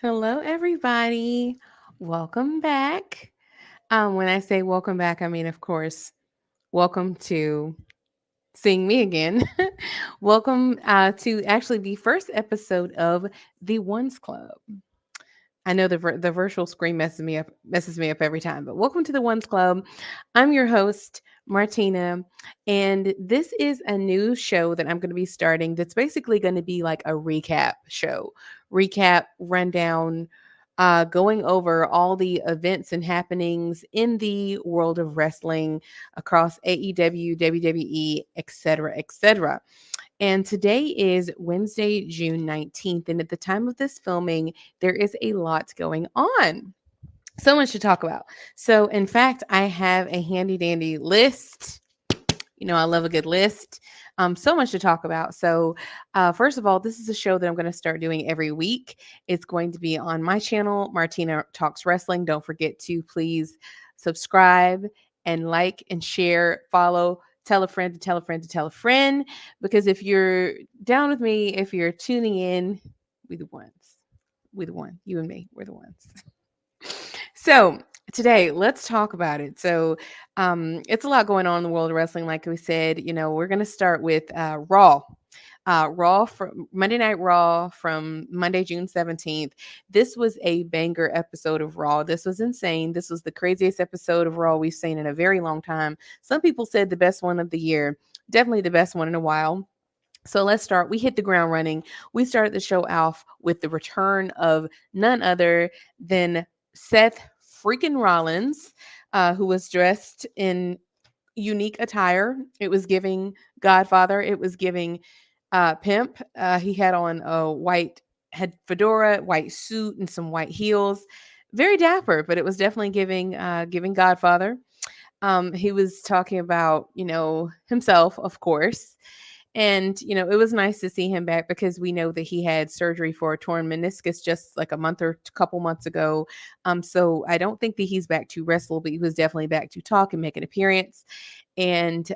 Hello, everybody. Welcome back. When I say welcome back, I mean, of course, welcome to seeing me again. Welcome to actually the first episode of the Ones Club. I know the virtual screen messes me up every time, but welcome to the Ones Club. I'm your host, Martina, and this is a new show that I'm going to be starting that's basically going to be like a recap show. Recap, rundown, going over all the events and happenings in the world of wrestling across AEW, WWE, etc., etc. And today is Wednesday, June 19th. And at the time of this filming, there is a lot going on. So much to talk about. So, in fact, I have a handy dandy list. I love a good list. So much to talk about. So, first of all, this is a show that I'm going to start doing every week. It's going to be on my channel, Martina Talks Wrestling. Don't forget to please subscribe and like and share, follow, tell a friend to tell a friend to tell a friend. Because if you're down with me, if you're tuning in, we the ones. We the one. You and me, we're the ones. So today, let's talk about it. So, it's a lot going on in the world of wrestling. Like we said, we're going to start with Raw. Raw from Monday Night Raw from Monday, June 17th. This was a banger episode of Raw. This was insane. This was the craziest episode of Raw we've seen in a very long time. Some people said the best one of the year. Definitely the best one in a while. So let's start. We hit the ground running. We started the show off with the return of none other than Seth freaking Rollins, who was dressed in unique attire. It was giving Godfather. It was giving Pimp. He had on a white head fedora, white suit, and some white heels. Very dapper, but it was definitely giving Godfather. He was talking about himself, of course, and, it was nice to see him back because we know that he had surgery for a torn meniscus just like a month or couple months ago. So I don't think that he's back to wrestle, but he was definitely back to talk and make an appearance. And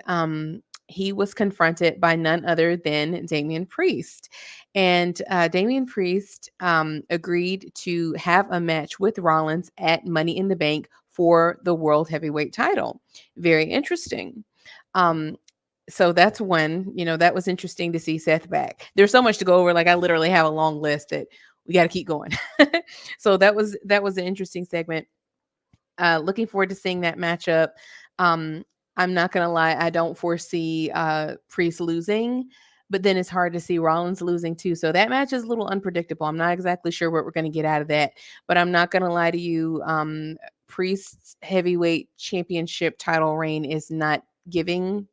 he was confronted by none other than Damian Priest. And Damian Priest agreed to have a match with Rollins at Money in the Bank for the World Heavyweight title. Very interesting. Um, so that's one, that was interesting to see Seth back. There's so much to go over. Like I literally have a long list that we got to keep going. So that was an interesting segment. Looking forward to seeing that matchup. Um, I'm not gonna lie, I don't foresee Priest losing, but then it's hard to see Rollins losing too. So that match is a little unpredictable. I'm not exactly sure what we're gonna get out of that, but I'm not gonna lie to you. Priest's heavyweight championship title reign is not giving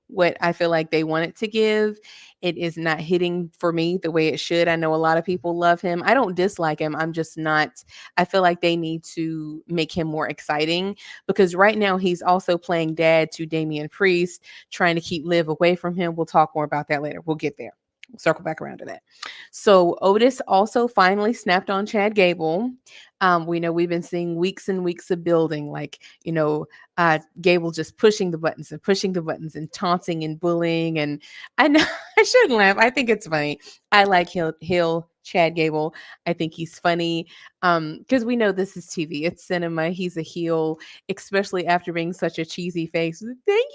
what I feel like they want it to give. It is not hitting for me the way it should. I know a lot of people love him. I don't dislike him. I'm just not. I feel like they need to make him more exciting because right now he's also playing dad to Damian Priest, trying to keep Liv away from him. We'll talk more about that later. We'll get there. We'll circle back around to that. So Otis also finally snapped on Chad Gable. We know we've been seeing weeks and weeks of building, like, Gable just pushing the buttons and taunting and bullying. And I know I shouldn't laugh. I think it's funny. I like Hill Chad Gable. I think he's funny. Because we know this is TV. It's cinema. He's a heel, especially after being such a cheesy face. Thank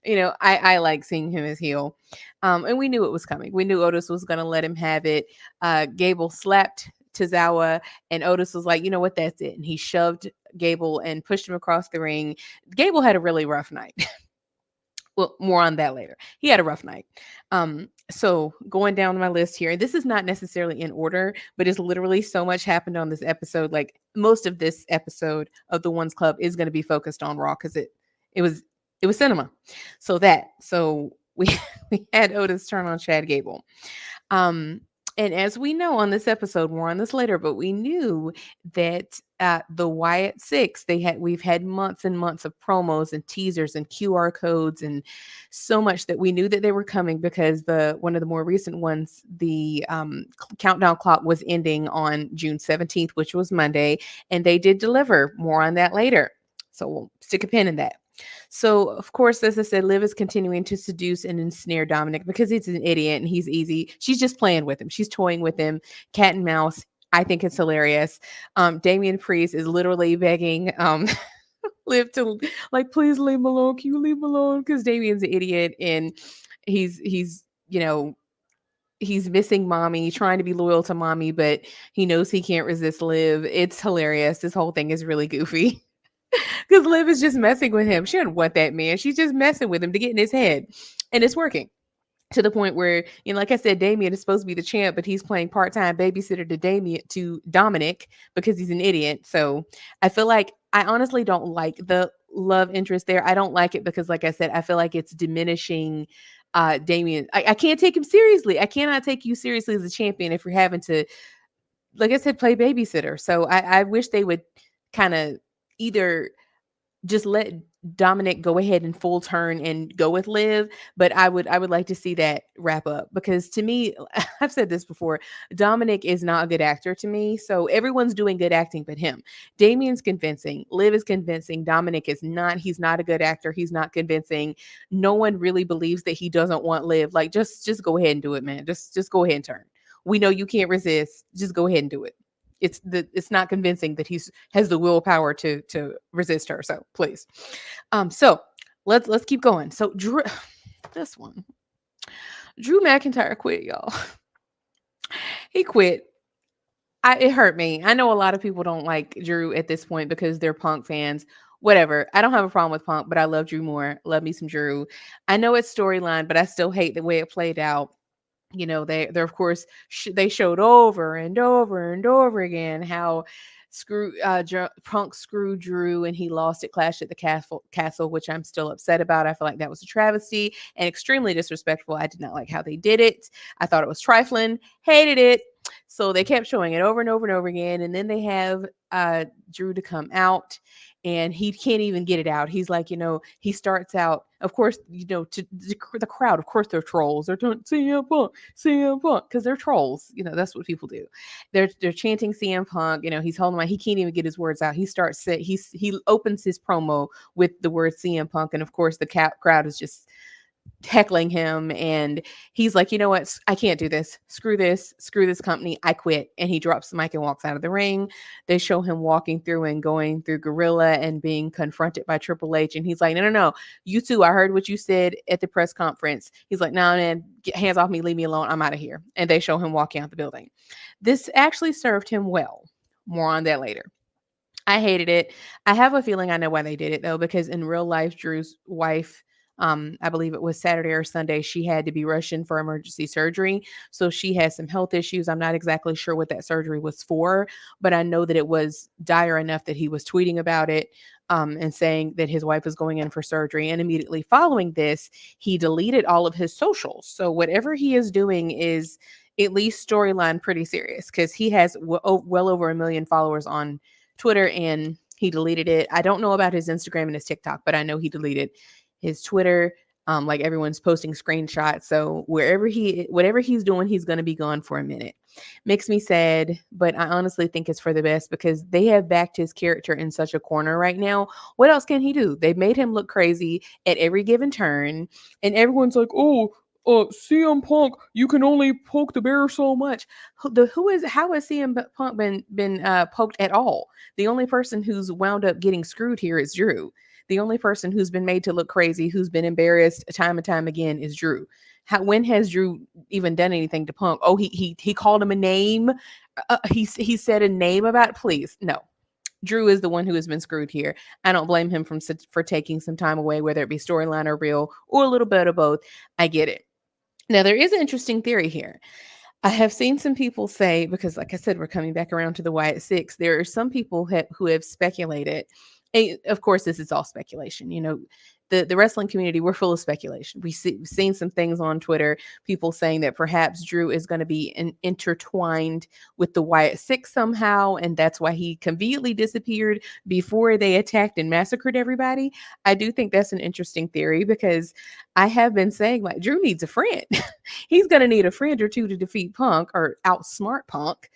you. I like seeing him as heel. And we knew it was coming. We knew Otis was gonna let him have it. Gable slapped Tozawa, and Otis was like, you know what, that's it. And he shoved Gable and pushed him across the ring. Gable had a really rough night. Well, more on that later. He had a rough night. So going down my list here, this is not necessarily in order, but it's literally so much happened on this episode. Like most of this episode of the Ones Club is going to be focused on Raw because it was it was cinema. So we we had Otis turn on Chad Gable. Um, and as we know on this episode, more on this later, but we knew that the Wyatt Six, we've had months and months of promos and teasers and QR codes and so much that we knew that they were coming because the one of the more recent ones, the countdown clock was ending on June 17th, which was Monday, and they did deliver. More on that later. So we'll stick a pin in that. So, of course, as I said, Liv is continuing to seduce and ensnare Dominic because he's an idiot and he's easy. She's just playing with him. She's toying with him, cat and mouse. I think it's hilarious. Damian Priest is literally begging Liv to like, please leave him alone. Can you leave him alone? Because Damien's an idiot and he's he's missing mommy, trying to be loyal to mommy, but he knows he can't resist Liv. It's hilarious. This whole thing is really goofy. Because Liv is just messing with him. She doesn't want that man. She's just messing with him to get in his head. And it's working to the point where, like I said, Damien is supposed to be the champ, but he's playing part-time babysitter to Dominic because he's an idiot. So I feel like I honestly don't like the love interest there. I don't like it because, like I said, I feel like it's diminishing Damien. I can't take him seriously. I cannot take you seriously as a champion if you're having to, like I said, play babysitter. So I wish they would kind of either just let Dominic go ahead and full turn and go with Liv, but I would like to see that wrap up because to me, I've said this before, Dominic is not a good actor to me. So everyone's doing good acting but him. Damien's convincing, Liv is convincing, Dominic is not. He's not a good actor. He's not convincing. No one really believes that he doesn't want Liv. Like just go ahead and do it, man. Just go ahead and turn. We know you can't resist. Just go ahead and do it. It's not convincing that he's has the willpower to resist her. So please, so let's keep going. So Drew, this one, Drew McIntyre quit, y'all. He quit. It hurt me. I know a lot of people don't like Drew at this point because they're Punk fans. Whatever. I don't have a problem with Punk, but I love Drew more. Love me some Drew. I know it's storyline, but I still hate the way it played out. They're of course they showed over and over and over again how Punk screwed Drew and he lost at Clash at the Castle, which I'm still upset about. I feel like that was a travesty and extremely disrespectful. I did not like how they did it. I thought it was trifling, hated it. So they kept showing it over and over and over again, and then they have Drew to come out and he can't even get it out. He's like, he starts out, of course, to the crowd, of course, they're trolls. They're doing CM Punk, because they're trolls. That's what people do. They're chanting CM Punk. He's holding my. He can't even get his words out. He opens his promo with the word CM Punk, and of course, the crowd is just heckling him, and he's like, you know what, I can't do this, screw this company, I quit, and he drops the mic and walks out of the ring. They show him walking through and going through Gorilla and being confronted by Triple H, and he's like, no, you two, I heard what you said at the press conference. He's like, no, man, get hands off me, leave me alone, I'm out of here. And they show him walking out the building. This actually served him well. More on that later. I hated it. I have a feeling I know why they did it though, because in real life, Drew's wife, I believe it was Saturday or Sunday, she had to be rushed in for emergency surgery. So she has some health issues. I'm not exactly sure what that surgery was for, but I know that it was dire enough that he was tweeting about it, and saying that his wife was going in for surgery. And immediately following this, he deleted all of his socials. So whatever he is doing is at least storyline pretty serious because he has well over 1 million followers on Twitter and he deleted it. I don't know about his Instagram and his TikTok, but I know he deleted his Twitter. Like everyone's posting screenshots. So whatever he's doing, he's going to be gone for a minute. Makes me sad, but I honestly think it's for the best because they have backed his character in such a corner right now. What else can he do? They've made him look crazy at every given turn, and everyone's like, "Oh, CM Punk, you can only poke the bear so much." How has CM Punk been poked at all? The only person who's wound up getting screwed here is Drew. The only person who's been made to look crazy, who's been embarrassed time and time again, is Drew. When has Drew even done anything to Punk? Oh, he called him a name. He said a name about it. Please, no. Drew is the one who has been screwed here. I don't blame him for taking some time away, whether it be storyline or real or a little bit of both. I get it. Now there is an interesting theory here. I have seen some people say, because like I said, we're coming back around to the Wyatt Six. There are some people who have speculated. Of course, this is all speculation. The wrestling community, we're full of speculation. We've seen some things on Twitter, people saying that perhaps Drew is going to be intertwined with the Wyatt Six somehow, and that's why he conveniently disappeared before they attacked and massacred everybody. I do think that's an interesting theory because I have been saying like Drew needs a friend. He's going to need a friend or two to defeat Punk or outsmart Punk.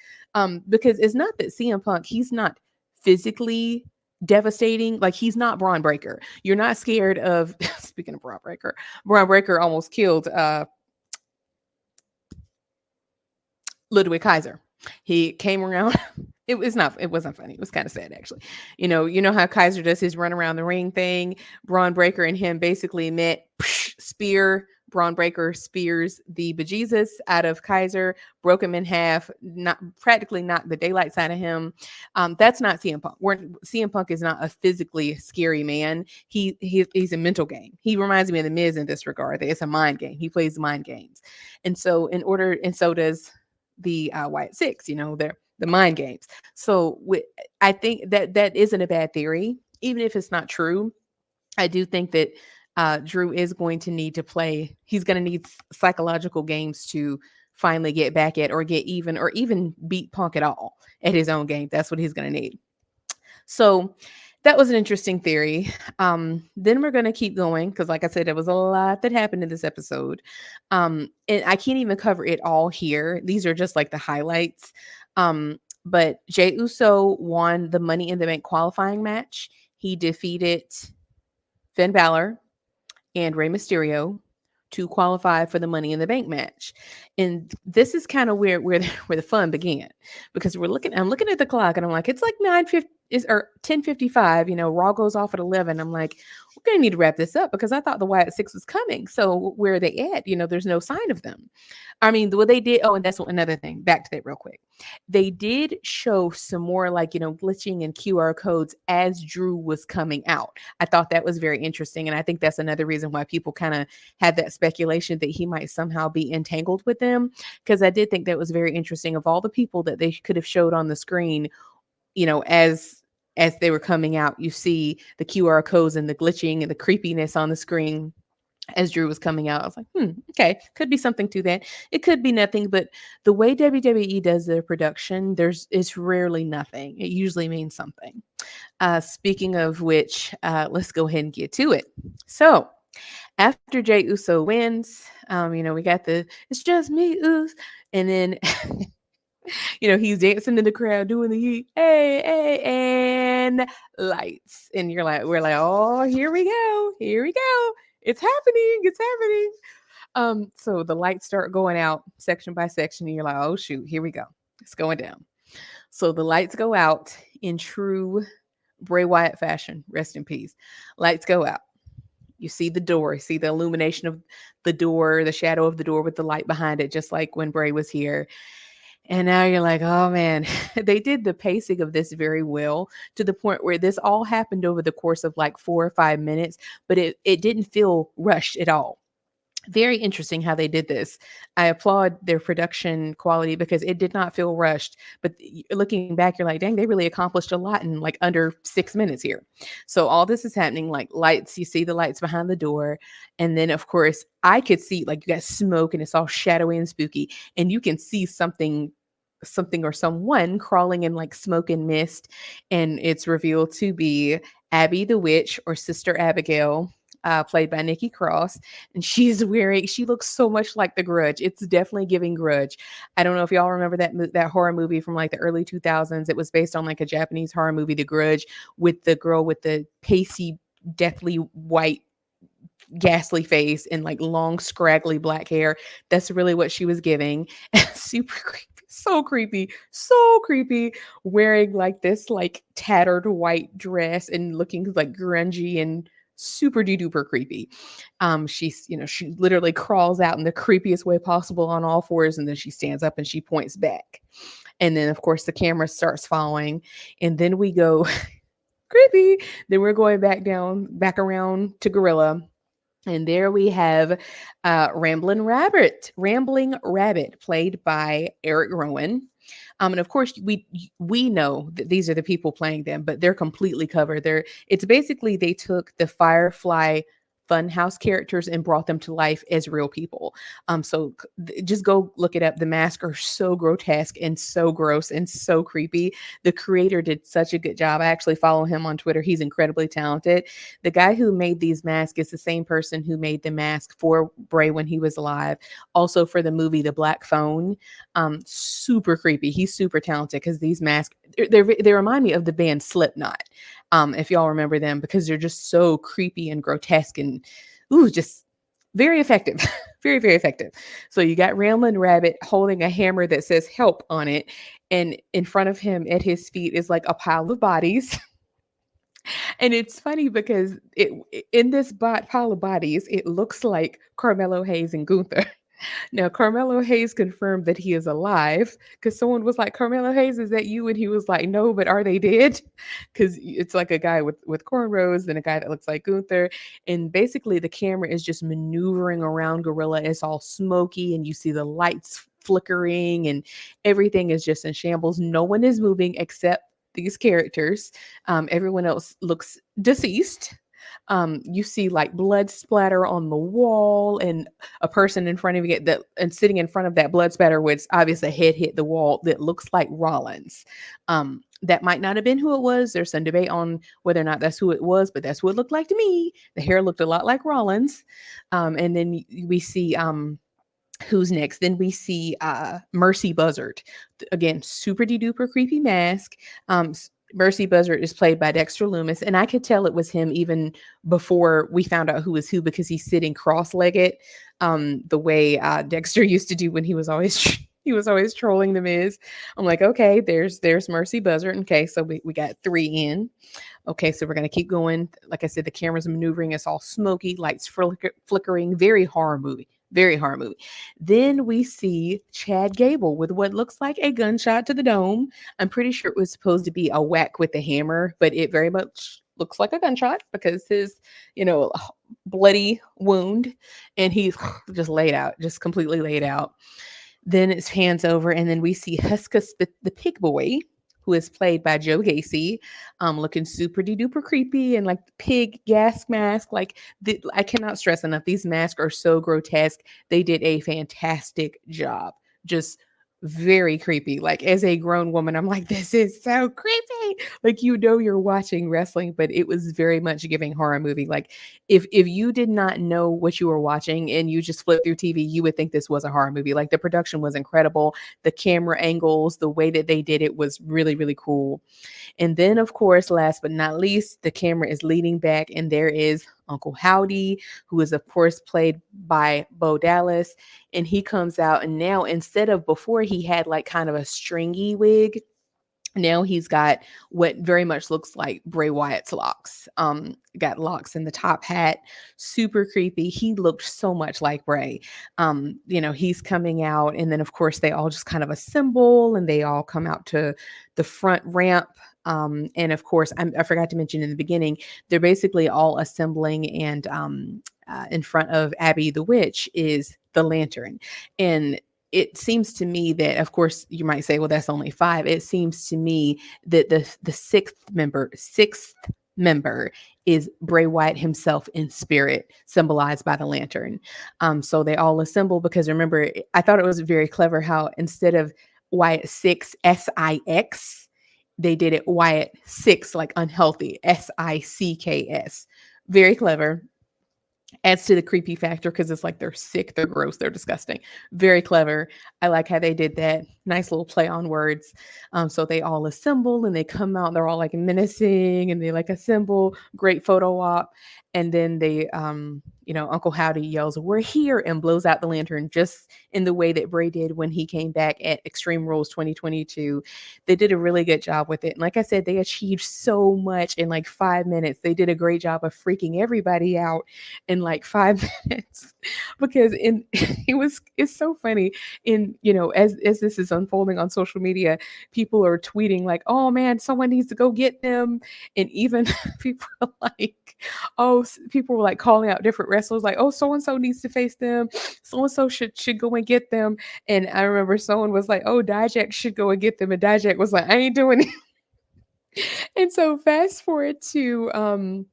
Because it's not that CM Punk, he's not physically devastating. Like he's not Braun Breaker. You're not scared of speaking of Braun Breaker almost killed Ludwig Kaiser. He came around. It wasn't funny. It was kind of sad actually. You know how Kaiser does his run around the ring thing. Braun Breaker and him basically met. Spear. Braun Breaker spears the bejesus out of Kaiser, broke him in half, not practically knocked the daylights out of him. That's not CM Punk. CM Punk is not a physically scary man. He's a mental game. He reminds me of the Miz in this regard. It's a mind game. He plays mind games, and so does the Wyatt Six. They're the mind games. So I think that isn't a bad theory, even if it's not true. I do think that Drew is going to need to play. He's going to need psychological games to finally get back at or get even or even beat Punk at all at his own game. That's what he's going to need. So that was an interesting theory. Then we're going to keep going because, like I said, there was a lot that happened in this episode. And I can't even cover it all here. These are just like the highlights. But Jey Uso won the Money in the Bank qualifying match. He defeated Finn Balor and Rey Mysterio to qualify for the Money in the Bank match. And this is kind of where the fun began, because I'm looking at the clock and I'm like, it's like 9:50 or 10:55. Raw goes off at 11. I'm like, we're gonna need to wrap this up because I thought the Wyatt Six was coming. So where are they at? There's no sign of them. I mean, what they did. Oh, and that's another thing. Back to that real quick. They did show some more like, glitching and QR codes as Drew was coming out. I thought that was very interesting. And I think that's another reason why people kind of had that speculation that he might somehow be entangled with them. Because I did think that was very interesting. Of all the people that they could have showed on the screen, as they were coming out, you see the QR codes and the glitching and the creepiness on the screen as Drew was coming out. I was like, okay, could be something to that. It could be nothing, but the way WWE does their production, it's rarely nothing. It usually means something. Speaking of which, let's go ahead and get to it. So after Jey Uso wins, we got the "It's just me, Us," and then he's dancing in the crowd doing the hey, hey, and lights. And we're like, oh, here we go. Here we go. It's happening. It's happening. So the lights start going out section by section, and you're like, oh shoot, here we go. It's going down. So the lights go out in true Bray Wyatt fashion. Rest in peace. Lights go out. You see the door, you see the illumination of the door, the shadow of the door with the light behind it, just like when Bray was here. And now you're like, oh man, they did the pacing of this very well, to the point where this all happened over the course of like 4 or 5 minutes, but it didn't feel rushed at all. Very interesting how they did this. I applaud their production quality because it did not feel rushed. But looking back, you're like, dang, they really accomplished a lot in like under 6 minutes here. So all this is happening, like lights, you see the lights behind the door. And then, of course, I could see like you got smoke and it's all shadowy and spooky. And you can see something or someone crawling in like smoke and mist. And it's revealed to be Abby the Witch, or Sister Abigail, played by Nikki Cross, and she looks so much like The Grudge. It's definitely giving Grudge. I don't know if y'all remember that horror movie from like the early 2000s. It was based on like a Japanese horror movie, The Grudge, with the girl with the pasty, deathly white, ghastly face and like long, scraggly black hair. That's really what she was giving. Super creepy. So creepy, wearing like this like tattered white dress and looking like grungy and super duper creepy. She literally crawls out in the creepiest way possible on all fours, and then she stands up and she points back. And then of course the camera starts following, and then we go creepy. Then we're going back around to Gorilla. And there we have Rambling Rabbit, played by Eric Rowan. And of course, we know that these are the people playing them, but they're completely covered. It's basically they took the Firefly Funhouse characters and brought them to life as real people. Just go look it up. The masks are so grotesque and so gross and so creepy. The creator did such a good job. I actually follow him on Twitter. He's incredibly talented. The guy who made these masks is the same person who made the mask for Bray when he was alive. Also for the movie The Black Phone. Super creepy. He's super talented because these masks, they remind me of the band Slipknot. If y'all remember them, because they're just so creepy and grotesque and just very effective. Very, very effective. So you got Ramblin' Rabbit holding a hammer that says help on it. And in front of him at his feet is like a pile of bodies. And it's funny because in this pile of bodies, it looks like Carmelo Hayes and Gunther. Now, Carmelo Hayes confirmed that he is alive because someone was like, Carmelo Hayes, is that you? And he was like, no, but are they dead? Because it's like a guy with cornrows and a guy that looks like Gunther. And basically, the camera is just maneuvering around Gorilla. It's all smoky, and you see the lights flickering, and everything is just in shambles. No one is moving except these characters. Everyone else looks deceased. You see like blood splatter on the wall, and a person in front of you that and sitting in front of that blood spatter, which obviously head hit the wall, that looks like Rollins. That might not have been who it was. There's some debate on whether or not that's who it was, but that's what it looked like to me. The hair looked a lot like Rollins. And then we see who's next? Then we see Mercy Buzzard. Again, super de duper creepy mask. Mercy Buzzard is played by Dexter Loomis, and I could tell it was him even before we found out who was who because he's sitting cross-legged, the way Dexter used to do when he was always he was always trolling the Miz. I'm like, okay, there's Mercy Buzzard. Okay, so we got three in. Okay, so we're going to keep going. Like I said, the camera's maneuvering. It's all smoky, lights flickering. Very horror movie. Very horror movie. Then we see Chad Gable with what looks like a gunshot to the dome. I'm pretty sure it was supposed to be a whack with the hammer, but it very much looks like a gunshot because his, bloody wound, and he's just laid out, just completely laid out. Then it's hands over, and then we see Huskus the pig boy, who is played by Joe Gacy, looking super de duper creepy and like the pig gas mask. I cannot stress enough, these masks are so grotesque. They did a fantastic job. Just very creepy. Like as a grown woman, I'm like, this is so creepy. Like you're watching wrestling, but it was very much giving horror movie. Like if you did not know what you were watching and you just flipped through TV, you would think this was a horror movie. Like the production was incredible. The camera angles, the way that they did it was really, really cool. And then, of course, last but not least, the camera is leaning back, and there is Uncle Howdy, who is, of course, played by Bo Dallas. And he comes out, and now instead of before, he had like kind of a stringy wig. Now he's got what very much looks like Bray Wyatt's locks. Got locks in the top hat, super creepy. He looked so much like Bray. He's coming out, and then of course they all just kind of assemble, and they all come out to the front ramp. And of course, I forgot to mention in the beginning, they're basically all assembling, and in front of Abby the Witch is the lantern, and it seems to me that, of course, you might say, well, that's only five. It seems to me that the sixth member is Bray Wyatt himself in spirit, symbolized by the lantern. So they all assemble because remember, I thought it was very clever how instead of Wyatt six SIX, they did it Wyatt six, like unhealthy, SICKS. Very clever. Adds to the creepy factor because it's like they're sick, they're gross, they're disgusting. Very clever. I like how they did that. Nice little play on words. So they all assemble and they come out. They're all like menacing and they like assemble. Great photo op. And then Uncle Howdy yells, "We're here," and blows out the lantern just in the way that Bray did when he came back at Extreme Rules 2022. They did a really good job with it. And like I said, they achieved so much in like 5 minutes. They did a great job of freaking everybody out in like 5 minutes because it's so funny as this is unfolding on social media, people are tweeting like, oh man, someone needs to go get them. And even people are like, people were like calling out different wrestlers like, oh, so and so needs to face them, so and so should go and get them. And I remember someone was like, oh, Dijak should go and get them, and Dijak was like, I ain't doing it. And so fast forward to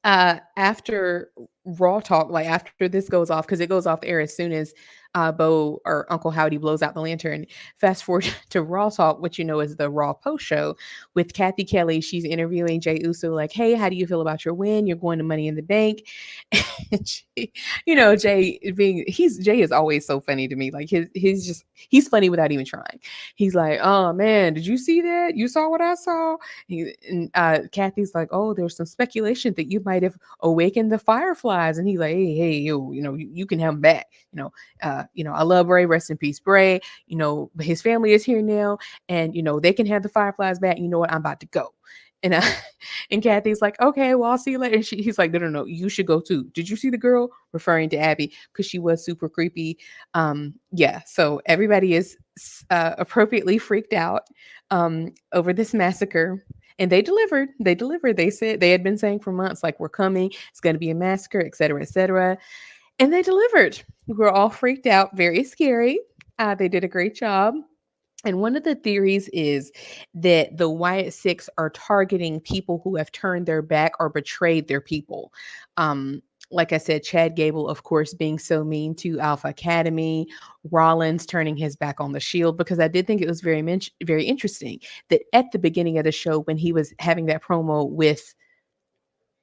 after Raw Talk, like after this goes off, because it goes off the air as soon as Bo or Uncle Howdy blows out the lantern. Fast forward to Raw Talk, which is the Raw post show with Kathy Kelly. She's interviewing Jay Uso, like, "Hey, how do you feel about your win? You're going to Money in the Bank." And Jay is always so funny to me. Like he's funny without even trying. He's like, "Oh man, did you see that? You saw what I saw?" And Kathy's like, "Oh, there's some speculation that you might have awakened the Firefly Fireflies, and he's like, hey, yo, you can have them back. I love Bray, rest in peace, Bray. His family is here now, and they can have the Fireflies back. You know what? I'm about to go. And and Kathy's like, okay, well, I'll see you later. And he's like, no, no, no, you should go too. Did you see the girl? Referring to Abby, because she was super creepy. Yeah, so everybody is appropriately freaked out over this massacre. And they delivered. They delivered. They said they had been saying for months, like, we're coming. It's going to be a massacre, et cetera, et cetera. And they delivered. We were all freaked out. Very scary. They did a great job. And one of the theories is that the Wyatt Six are targeting people who have turned their back or betrayed their people. Um, like I said, Chad Gable, of course, being so mean to Alpha Academy, Rollins turning his back on the Shield, because I did think it was very interesting that at the beginning of the show, when he was having that promo with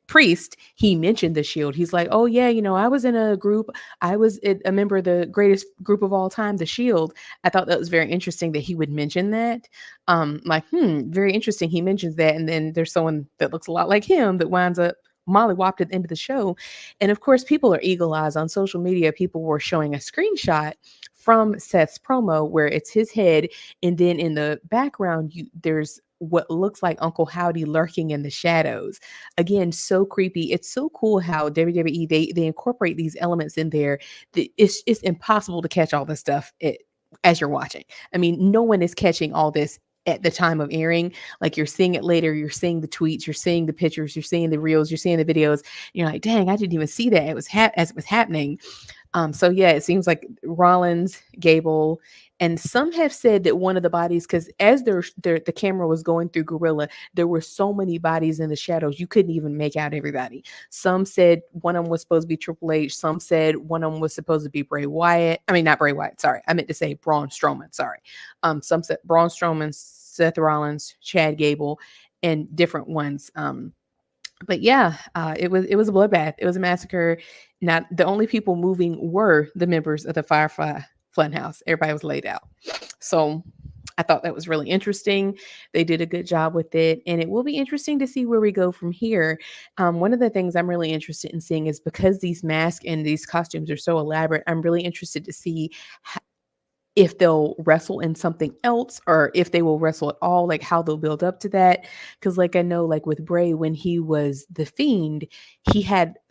Priest, he mentioned the Shield. He's like, oh yeah, I was in a group. I was a member of the greatest group of all time, the Shield. I thought that was very interesting that he would mention that. Very interesting. He mentions that, and then there's someone that looks a lot like him that winds up mollywopped at the end of the show. And of course, people are eagle eyes on social media. People were showing a screenshot from Seth's promo where it's his head, and then in the background, there's what looks like Uncle Howdy lurking in the shadows. Again, so creepy. It's so cool how WWE they incorporate these elements in there. It's impossible to catch all this stuff as you're watching. I mean, no one is catching all this at the time of airing. Like, you're seeing it later, you're seeing the tweets, you're seeing the pictures, you're seeing the reels, you're seeing the videos. You're like, dang, I didn't even see that. It was as it was happening. So yeah, it seems like Rollins, Gable, and some have said that one of the bodies, because as the camera was going through Gorilla, there were so many bodies in the shadows you couldn't even make out everybody. Some said one of them was supposed to be Triple H. Some said one of them was supposed to be Bray Wyatt. I mean, not Bray Wyatt. Sorry, I meant to say Braun Strowman. Sorry. Some said Braun Strowman, Seth Rollins, Chad Gable, and different ones. But yeah, it was a bloodbath. It was a massacre. Not the only people moving were the members of the Firefly Funhouse. Everybody was laid out. So I thought that was really interesting. They did a good job with it, and it will be interesting to see where we go from here. One of the things I'm really interested in seeing is, because these masks and these costumes are so elaborate, I'm really interested to see if they'll wrestle in something else, or if they will wrestle at all, like how they'll build up to that. Because like, I know, like with Bray, when he was the Fiend,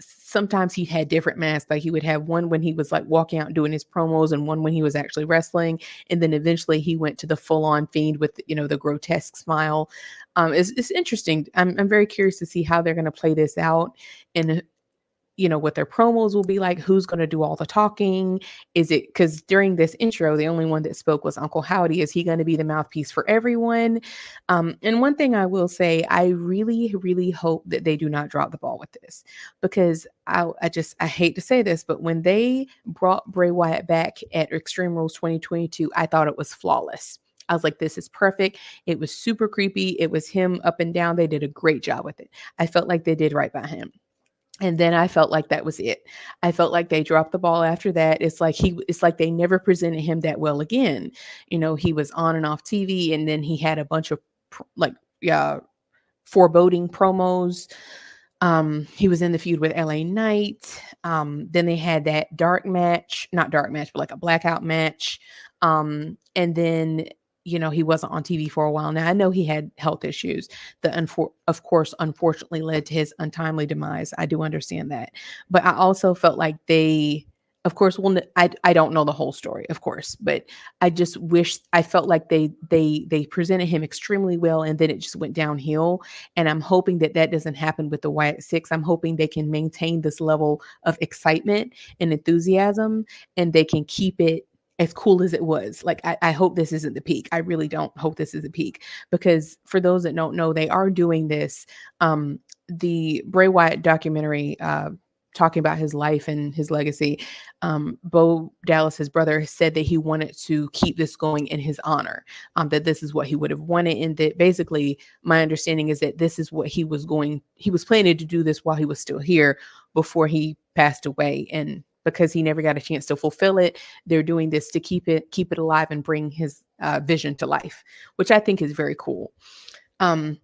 sometimes he had different masks. Like, he would have one when he was like walking out and doing his promos, and one when he was actually wrestling, and then eventually he went to the full-on Fiend with the grotesque smile. It's interesting. I'm very curious to see how they're going to play this out, and what their promos will be like, who's going to do all the talking. Is it because during this intro, the only one that spoke was Uncle Howdy? Is he going to be the mouthpiece for everyone? And one thing I will say, I really, really hope that they do not drop the ball with this, because I hate to say this, but when they brought Bray Wyatt back at Extreme Rules 2022, I thought it was flawless. I was like, this is perfect. It was super creepy. It was him up and down. They did a great job with it. I felt like they did right by him. And then I felt like that was it. I felt like they dropped the ball after that. It's like they never presented him that well again. He was on and off TV, and then he had a bunch of like, yeah, foreboding promos. He was in the feud with LA Knight. Then they had that dark match, not dark match, but like a blackout match. And then, he wasn't on TV for a while. Now, I know he had health issues that, of course, unfortunately led to his untimely demise. I do understand that. But I also felt like of course, well, I don't know the whole story, of course, but I just wish, I felt like they presented him extremely well, and then it just went downhill. And I'm hoping that doesn't happen with the Wyatt Six. I'm hoping they can maintain this level of excitement and enthusiasm, and they can keep it as cool as it was. Like, I hope this isn't the peak. I really don't hope this is the peak, because for those that don't know, they are doing this. The Bray Wyatt documentary, talking about his life and his legacy, Bo Dallas, his brother, said that he wanted to keep this going in his honor, that this is what he would have wanted. And that basically, my understanding is that this is what he was planning to do this while he was still here, before he passed away. And because he never got a chance to fulfill it, they're doing this to keep it alive and bring his vision to life, which I think is very cool. Um,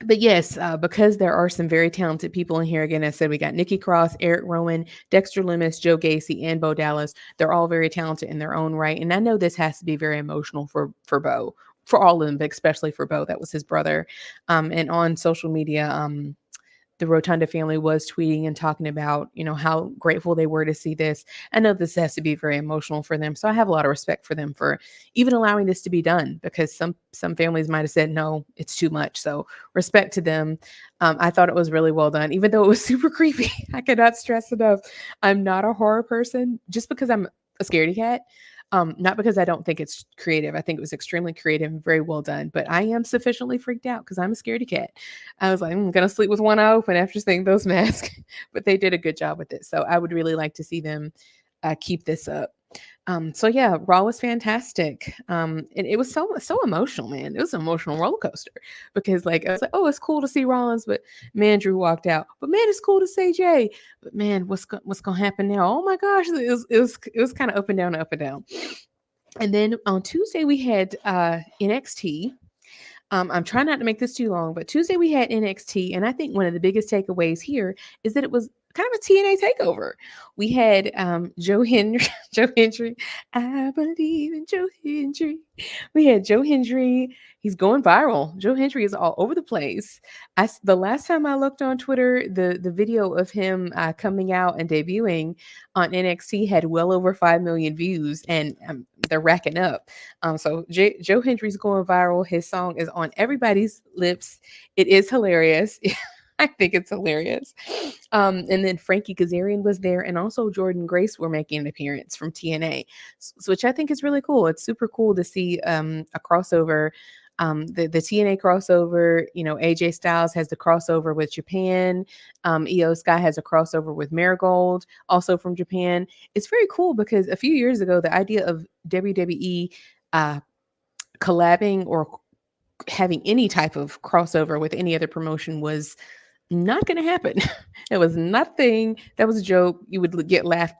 But yes, because there are some very talented people in here. Again, I said we got Nikki Cross, Eric Rowan, Dexter Lumis, Joe Gacy, and Bo Dallas. They're all very talented in their own right, and I know this has to be very emotional for Bo, for all of them, but especially for Bo. That was his brother. And on social media, the Rotunda family was tweeting and talking about, how grateful they were to see this. I know this has to be very emotional for them. So I have a lot of respect for them for even allowing this to be done, because some families might have said, no, it's too much. So respect to them. I thought it was really well done, even though it was super creepy. I cannot stress enough. I'm not a horror person just because I'm a scaredy cat. Not because I don't think it's creative. I think it was extremely creative and very well done. But I am sufficiently freaked out because I'm a scaredy cat. I was like, I'm gonna sleep with one eye open after seeing those masks. But they did a good job with it. So I would really like to see them keep this up. So yeah, Raw was fantastic. And it was so emotional, man. It was an emotional roller coaster because like I was like, oh, it's cool to see Rollins, but man, Drew walked out. But man, it's cool to see Jay. But man, what's gonna happen now? Oh my gosh, it was kind of up and down, up and down. And then on Tuesday we had NXT. I'm trying not to make this too long, but Tuesday we had NXT, and I think one of the biggest takeaways here is that it was kind of a TNA takeover. We had Joe Hendry, Joe Hendry. I believe in Joe Hendry. We had Joe Hendry. He's going viral. Joe Hendry is all over the place. The last time I looked on Twitter, the video of him coming out and debuting on NXT had well over 5 million views, and they're racking up. So Joe Hendry's going viral. His song is on everybody's lips. It is hilarious. I think it's hilarious. And then Frankie Kazarian was there, and also Jordan Grace were making an appearance from TNA, which I think is really cool. It's super cool to see a crossover. The TNA crossover, AJ Styles has the crossover with Japan. Io Sky has a crossover with Marigold, also from Japan. It's very cool because a few years ago, the idea of WWE uh, collabing or having any type of crossover with any other promotion was not going to happen. It was nothing. That was a joke. You would get laughed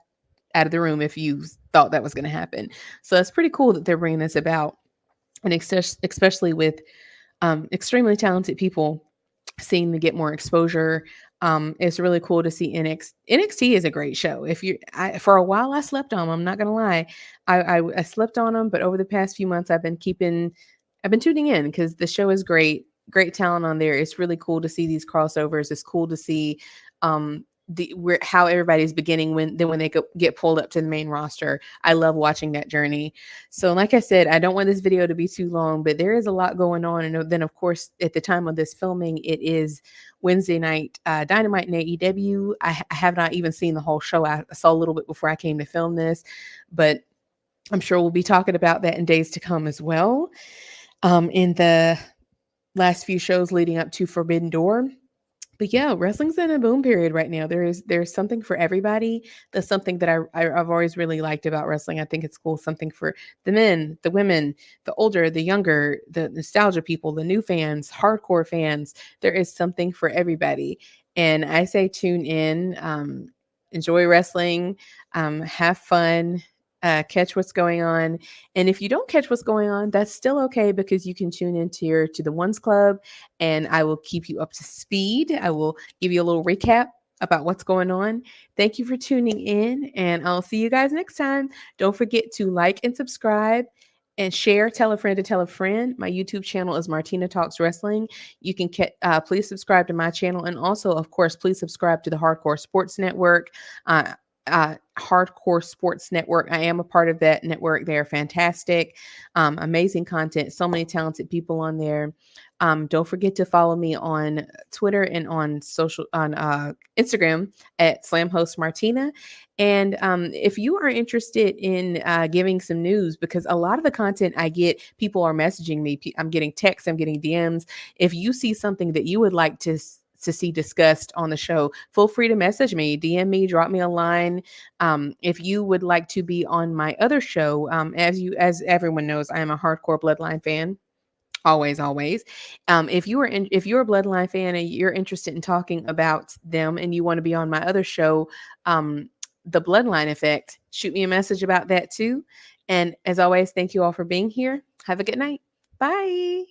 out of the room if you thought that was going to happen. So it's pretty cool that they're bringing this about, and especially with extremely talented people seeing to get more exposure. It's really cool to see NXT. NXT is a great show. For a while I slept on them. I'm not gonna lie, I slept on them, but over the past few months I've been tuning in because the show is great. Great talent on there. It's really cool to see these crossovers. It's cool to see how everybody's beginning when they get pulled up to the main roster. I love watching that journey. So, like I said, I don't want this video to be too long, but there is a lot going on. And then, of course, at the time of this filming, it is Wednesday night Dynamite and AEW. I have not even seen the whole show. I saw a little bit before I came to film this, but I'm sure we'll be talking about that in days to come as well. In the last few shows leading up to Forbidden Door. But yeah, wrestling's in a boom period right now. There's something for everybody. That's something that I've always really liked about wrestling. I think it's cool. Something for the men, the women, the older, the younger, the nostalgia people, the new fans, hardcore fans. There is something for everybody. And I say tune in, enjoy wrestling, have fun, catch what's going on. And if you don't catch what's going on, that's still okay because you can tune into to the Ones Club, and I will keep you up to speed. I will give you a little recap about what's going on. Thank you for tuning in, and I'll see you guys next time. Don't forget to like and subscribe and share. Tell a friend to tell a friend. My YouTube channel is Martina Talks Wrestling. You can please subscribe to my channel, and also, of course, please subscribe to the Hardcore Sports Network. Hardcore Sports Network. I am a part of that network. They're fantastic, amazing content. So many talented people on there. Don't forget to follow me on Twitter and on Instagram at Slam Host Martina. And if you are interested in giving some news, because a lot of the content I get, people are messaging me. I'm getting texts, I'm getting DMs. If you see something that you would like to see discussed on the show, feel free to message me, DM me, drop me a line. If you would like to be on my other show, as everyone knows, I am a hardcore Bloodline fan. Always. If you're a Bloodline fan and you're interested in talking about them and you want to be on my other show, the Bloodline Effect, shoot me a message about that too. And as always, thank you all for being here. Have a good night. Bye.